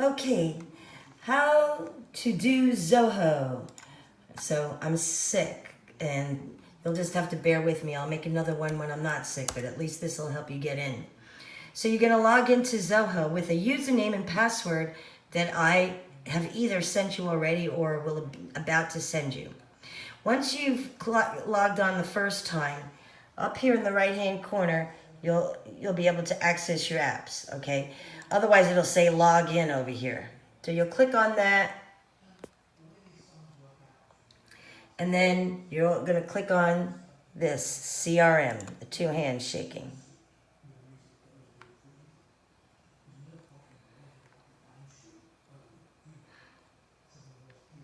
Okay, how to do Zoho. So I'm sick, and you'll just have to bear with me. I'll make another one when I'm not sick, but at least this will help you get in. So you're going to log into Zoho with a username and password that I have either sent you already or will about to send you. Once you've logged on the first time, up here in the right-hand corner, you'll be able to access your apps, okay? Otherwise, it'll say log in over here. So you'll click on that, and then you're going to click on this CRM, the two hands shaking.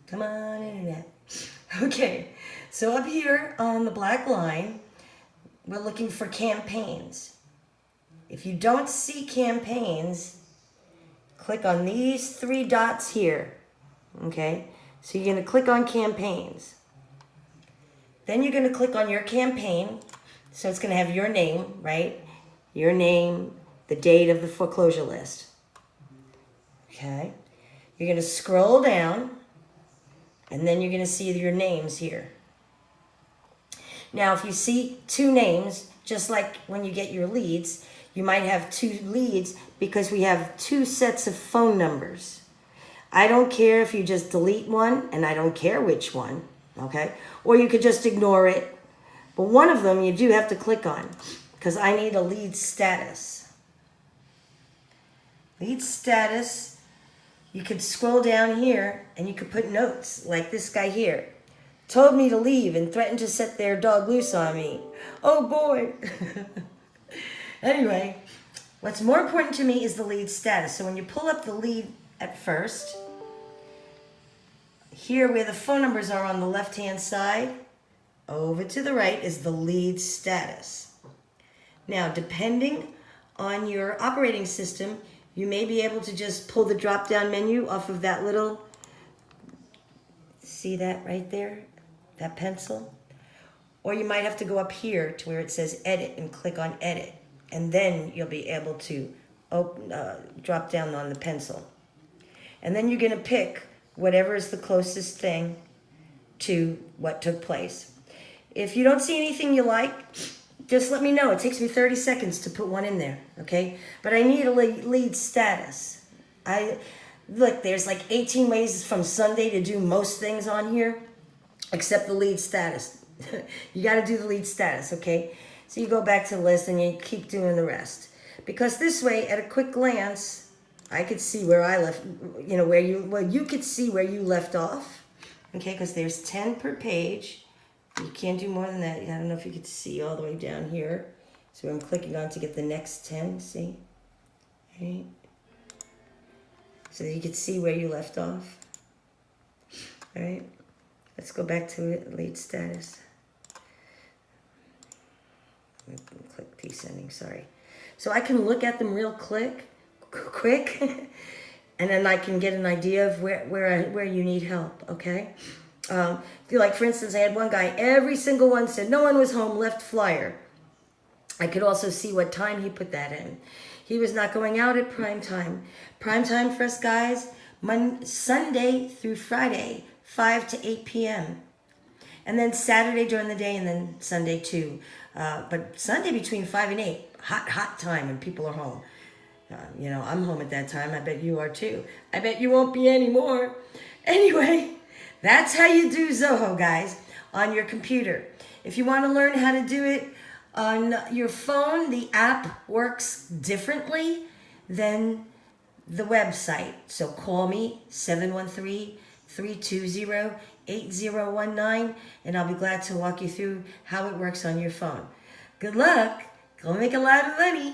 Come on, internet. Okay, so up here on the black line, we're looking for campaigns. If you don't see campaigns, click on these three dots here, okay? So you're going to click on campaigns. Then you're going to click on your campaign. So it's going to have your name, right? Your name, the date of the foreclosure list. Okay? You're going to scroll down, and then you're going to see your names here. Now, if you see two names, just like when you get your leads, you might have two leads because we have two sets of phone numbers. I don't care if you just delete one, and I don't care which one, okay? Or you could just ignore it. But one of them you do have to click on because I need a lead status. Lead status, you could scroll down here and you could put notes like this guy here. Told me to leave and threatened to set their dog loose on me. Oh boy. Anyway, what's more important to me is the lead status. So when you pull up the lead at first, here where the phone numbers are on the left-hand side, over to the right is the lead status. Now, depending on your operating system, you may be able to just pull the drop-down menu off of that little, see that right there? That pencil? Or you might have to go up here to where it says edit and click on edit. And then you'll be able to drop down on the pencil. And then you're going to pick whatever is the closest thing to what took place. If you don't see anything you like, just let me know. It takes me 30 seconds to put one in there, okay? But I need a lead status. Look, there's like 18 ways from Sunday to do most things on here, except the lead status. You got to do the lead status, okay? So you go back to the list and you keep doing the rest. Because this way, at a quick glance, I could see where I left, you could see where you left off, okay? Because there's 10 per page. You can't do more than that. I don't know if you could see all the way down here. So I'm clicking on to get the next 10, see? Right? So that you can see where you left off. All right? Let's go back to it, lead status. Click descending, sorry. So I can look at them real quick, and then I can get an idea of where you need help, okay? Like, for instance, I had one guy, every single one said, no one was home, left flyer. I could also see what time he put that in. He was not going out at prime time. Prime time for us guys, Sunday through Friday, 5 to 8 p.m. And then Saturday during the day, and then Sunday too. But Sunday between 5 and 8, hot time when people are home. I'm home at that time. I bet you are too. I bet you won't be anymore. Anyway, that's how you do Zoho, guys, on your computer. If you want to learn how to do it on your phone, the app works differently than the website. So call me, 713-320-8019, and I'll be glad to walk you through how it works on your phone. Good luck. Go make a lot of money.